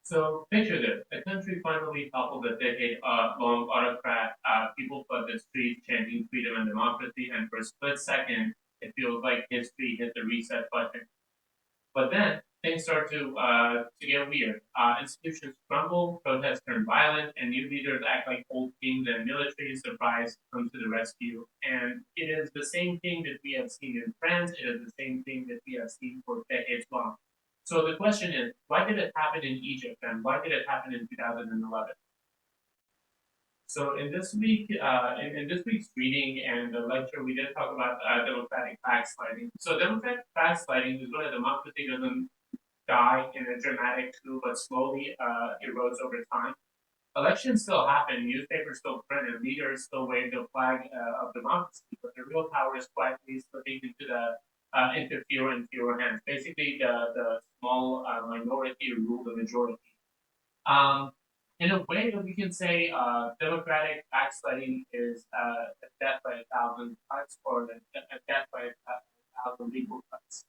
So picture this: a country finally toppled a decade-long autocrat. People flood the streets chanting freedom and democracy, and for a split second, it feels like history hit the reset button. But then things start to get weird. Institutions crumble, protests turn violent, and new leaders act like old kings, and military surprise comes to the rescue. And it is the same thing that we have seen in France. It is the same thing that we have seen for decades long. So the question is, why did it happen in Egypt, and why did it happen in 2011? So in this week's reading and the lecture, we did talk about democratic backsliding. So democratic backsliding is when a democracy doesn't die in a dramatic coup, but slowly erodes over time. Elections still happen, newspapers still print, and leaders still wave the flag of democracy, but the real power is quietly slipping into fewer and fewer hands. Basically, the small minority rule the majority. Um, in a way, we can say democratic backsliding is a death by a thousand cuts, or a death by a thousand legal cuts.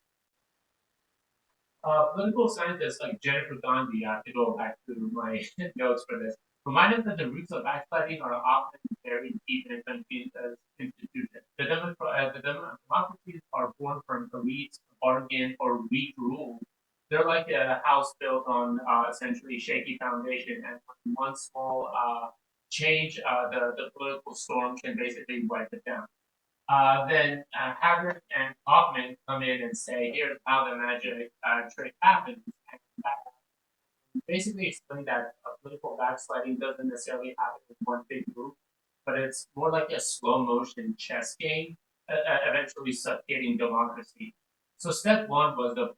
Political scientists like Jennifer Gandhi, I have to go back to my notes for this, remind us that the roots of backsliding are often buried deep in a country's institutions. Democracies are born from elites, bargain, or weak rule. They're like a house built on essentially shaky foundation, and one small change, the political storm can basically wipe it down. Then Haggard and Hoffman come in and say, here's how the magic trick happens. And basically explain that political backsliding doesn't necessarily happen in one big move, but it's more like a slow motion chess game, eventually suffocating democracy. So step one was the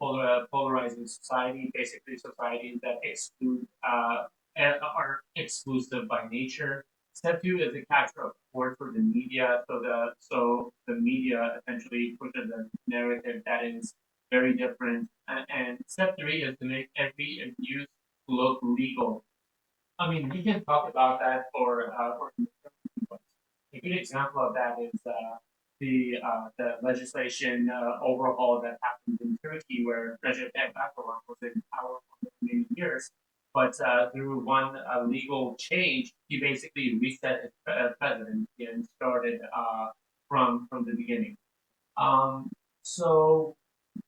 polarizing society, basically societies that exclude are exclusive by nature. Step two is the capture of support for the media. So the media essentially pushes a narrative that is very different. And step three is to make every abuse look legal. I mean, we can talk about that for a good example of that is the legislation overhaul that happened in Turkey, where Recep Tayyip Erdogan was in power for many years. But through one legal change, he basically reset his presidency and started from the beginning. Um, so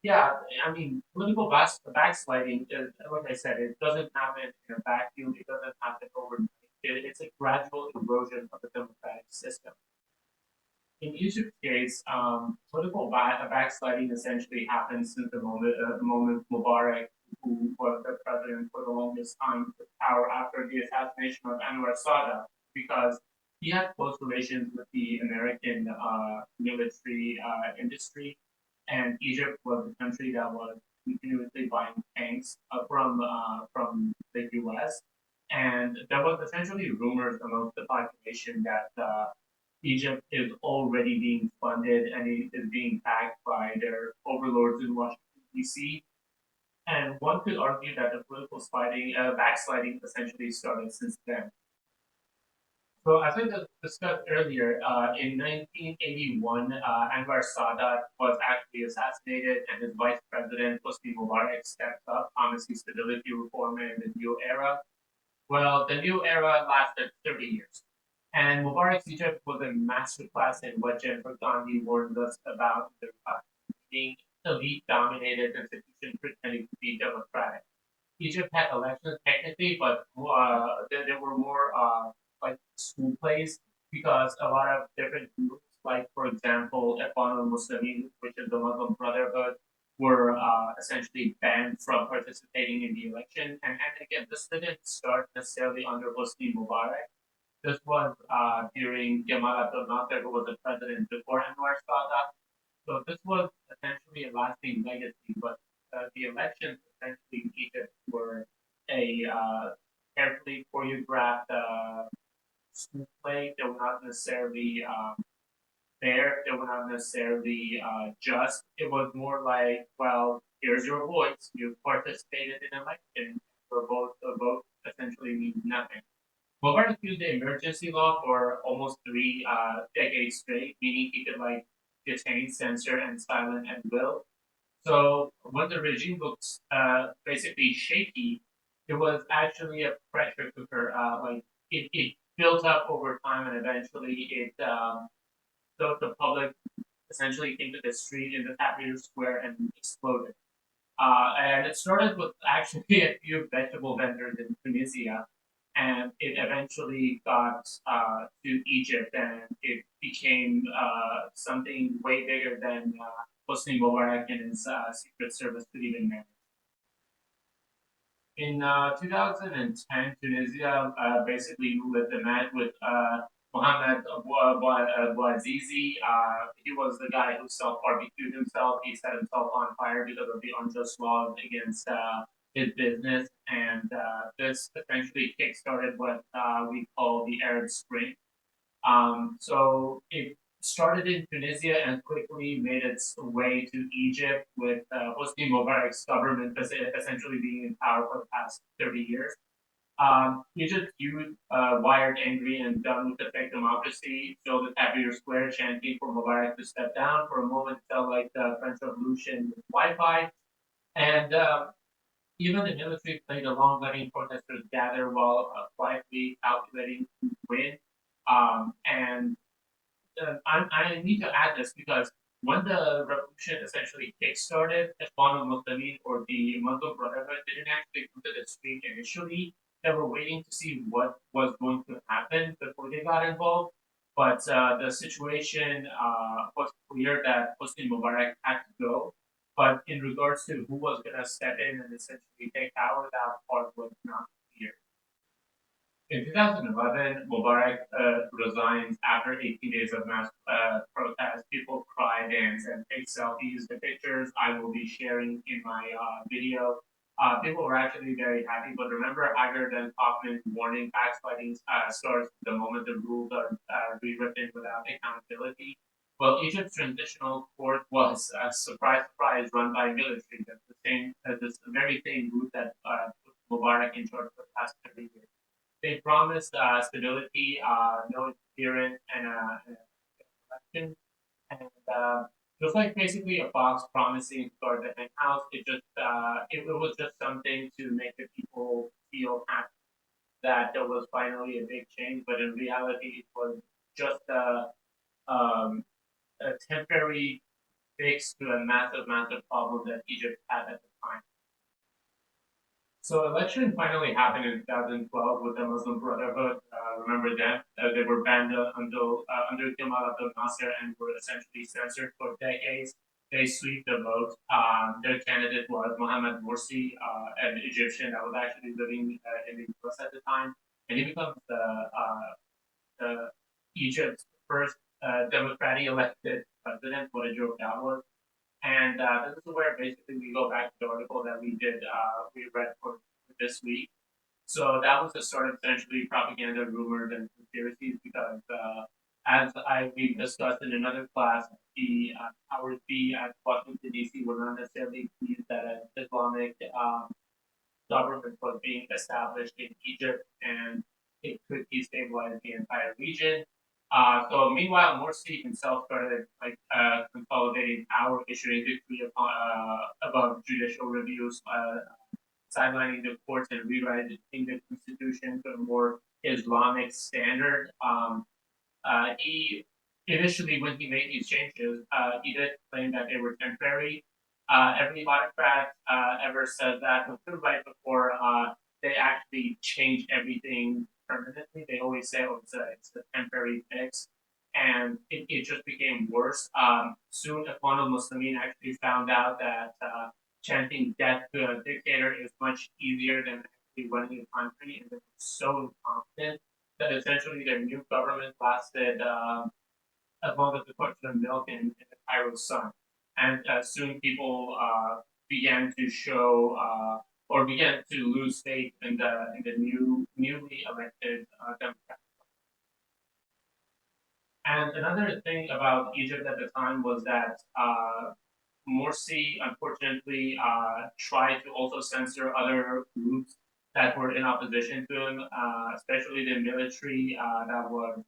yeah, I mean, political backsliding is, like I said, it doesn't happen in a vacuum. It doesn't happen overnight. It's a gradual erosion of the democratic system. In Egypt's case, political backsliding essentially happened since the moment Mubarak, who was the president for the longest time, took power after the assassination of Anwar Sadat, because he had close relations with the American military industry, and Egypt was the country that was continuously buying tanks from the U.S. And there was essentially rumors amongst the population that Egypt is already being funded and it is being backed by their overlords in Washington, D.C. And one could argue that the political backsliding essentially started since then. So, as I discussed earlier, in 1981, Anwar Sadat was actually assassinated, and his vice president, Hosni Mubarak, stepped up, promising stability, reform, and the new era. Well, the new era lasted 30 years. And Mubarak's Egypt was a masterclass in what Jennifer Gandhi warned us about the being elite dominated institution pretending to be democratic. Egypt had elections technically, but there were more like school plays because a lot of different groups, like for example, Ikhwan al-Muslimin, which is the Muslim Brotherhood, were essentially banned from participating in the election. And again, this didn't start necessarily under Hosni Mubarak. This was during Gamal Abdel Nasser, who was the president before Anwar Sadat. So this was essentially a lasting legacy, but the elections essentially in Egypt were a carefully choreographed school play. They were not necessarily fair. They were not necessarily just. It was more like, well, here's your voice. You participated in an election. Your vote essentially means nothing. Mubarak used the emergency law for almost three decades straight, meaning he could like detain, censor, and silence at will. So when the regime looks basically shaky, it was actually a pressure cooker. It built up over time, and eventually the public essentially came to the street in the Tahrir Square and exploded. And it started with actually a few vegetable vendors in Tunisia, and it eventually got to Egypt, and it became something way bigger than Hosni Mubarak and his secret service could even manage. In 2010, Tunisia basically lit the match with Mohamed Bouazizi. He was the guy who self-barbecued himself. He set himself on fire because of the unjust laws against his business. And this essentially kickstarted what we call the Arab Spring. So it started in Tunisia and quickly made its way to Egypt, with Hosni Mubarak's government essentially being in power for the past 30 years. Egypt's youth, wired, angry, and done with the fake democracy, filled the Tahrir Square chanting for Mubarak to step down. For a moment, it felt like the French Revolution with Wi-Fi. And even the military played along, letting protesters gather while quietly calculating who win. And I need to add this because when the revolution essentially kickstarted, Ikhwan al-Muslimin, or the Muslim Brotherhood, didn't actually come to the street initially. They were waiting to see what was going to happen before they got involved. But the situation was clear that Hosni Mubarak had to go. But in regards to who was going to step in and essentially take power, that part was not clear. In 2011, Mubarak resigns after 18 days of mass protest. People cry, dance, and take selfies. The pictures I will be sharing in my video. People were actually very happy, but remember Haggard and Kaufman's warning: backsliding starts the moment the rules are rewritten without accountability. Well, Egypt's transitional court was, surprise, surprise, run by military. That's the same, this very same group that put Mubarak in charge for the past 30 years. They promised stability, no interference, and an election. And just like basically a box promising to guard the hen house, it was just something to make the people feel happy that there was finally a big change. But in reality, it was just a temporary fix to a massive, massive problem that Egypt had at the time. So election finally happened in 2012 with the Muslim Brotherhood. Remember them? They were banned under Kemal Abdel Nasser and were essentially censored for decades. They sweep the vote. Their candidate was Mohamed Morsi, an Egyptian that was actually living in the US at the time, and he becomes the Egypt's first democratically elected president. What a joke that was! And this is where basically we go back to the article that we read for this week. So that was the start of essentially propaganda, rumors, and conspiracies because, as we discussed in another class, the powers be at Washington, D.C. were not necessarily pleased that an Islamic government was being established in Egypt and it could destabilize the entire region. So meanwhile, Morsi himself started consolidating power, issuing decree above judicial reviews, sidelining the courts and rewriting the constitution to a more Islamic standard. He initially, when he made these changes, he did claim that they were temporary. Every autocrat ever said that until right before they actually change everything permanently. They always say, "Oh, it's a temporary fix," and it just became worse. Soon, Ikhwan al-Muslimin actually found out that chanting death to a dictator is much easier than actually running a country, and they were so incompetent that essentially their new government lasted as long as the question of milk in the Cairo sun. And soon people began to show or began to lose faith in the newly elected Democrat. And another thing about Egypt at the time was that Morsi, unfortunately, tried to also censor other groups that were in opposition to him, especially the military that was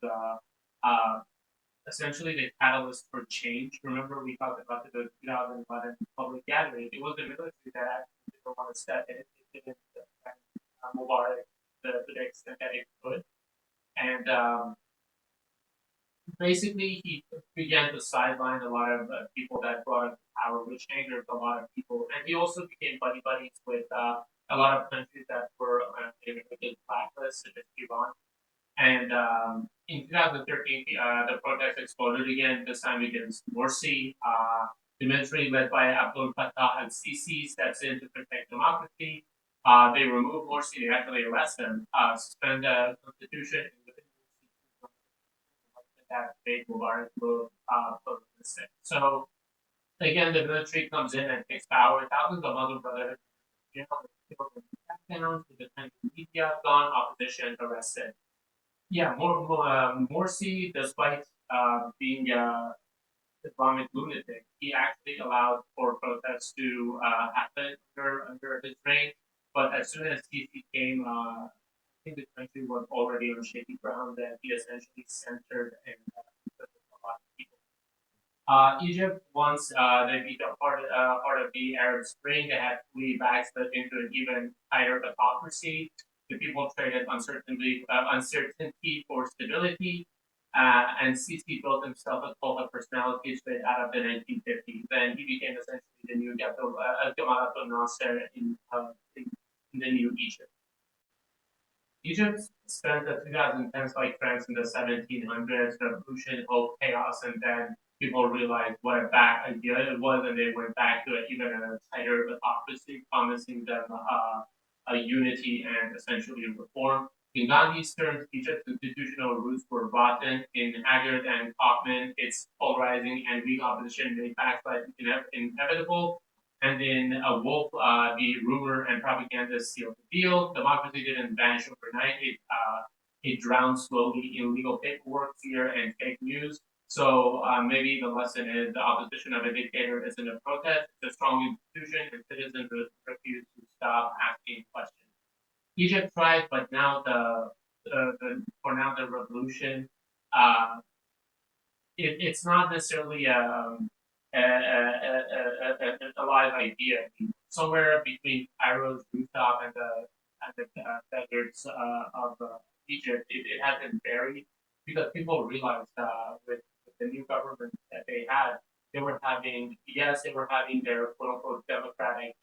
essentially the catalyst for change. Remember, we talked about the 2011 public gathering. It was the military that actually didn't want to step in. It didn't Mubarak to the extent that it could. And basically, he began to sideline a lot of people that brought him to power, which angered a lot of people. And he also became buddy buddies with a lot of countries that were in the blacklist, such as Iran. And in 2013, the protest exploded again, this time against Morsi. The military, led by Abdul Fattah al Sisi, steps in to protect democracy. They remove Morsi, they actually arrest him, suspend the constitution, and within that made Mubarak will protest. So again, the military comes in and takes power. Thousands of Muslim Brotherhood jail, people in crackdowns, the defense media gone, opposition arrested. Yeah, Morsi, despite being Islamic lunatic, he actually allowed for protests to happen under his reign. But as soon as Sisi came, I think the country was already on shaky ground, and he essentially centered and a lot of people. Egypt, once they became part of the Arab Spring, they had fully backslid into an even tighter autocracy. The people traded uncertainty for stability, and Sisi built himself a cult of personality straight out of the 1950s. Then he became essentially the new Gamal Abdel Nasser in the new Egypt. Egypt spent the 2010s like France in the 1700s, revolution, hope, chaos, and then people realized what a bad idea it was, and they went back to even a tighter autocracy, promising them a unity and essentially reform. In Gandhi's terms, Egypt's institutional roots were rotten. In Haggard and Kaufman, its polarizing and weak opposition made backslide inevitable. And then Wolf, the rumor and propaganda sealed the deal. Democracy didn't vanish overnight. It drowned slowly in legal paperwork, fear, and fake news. So maybe the lesson is the opposition of a dictator isn't a protest; it's a strong institution, and citizens refuse to stop asking questions. Egypt tried, but now for now the revolution uh, it's not necessarily a live idea. I mean, somewhere between Cairo's rooftop and the deserts of Egypt, it has been buried because people realized with the new government that they had, they were having yes, they were having their quote unquote democratic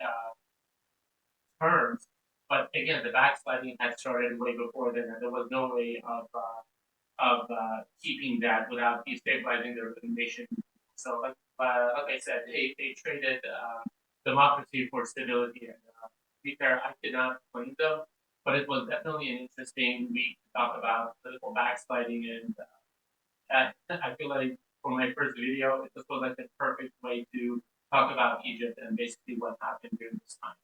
terms, but again, the backsliding had started way before then, and there was no way of keeping that without destabilizing the nation. So, like I said, they traded democracy for stability. And to be fair, I did not blame them, but it was definitely an interesting week to talk about political backsliding. And I feel like for my first video, it just was like the perfect way to talk about Egypt and basically what happened during this time.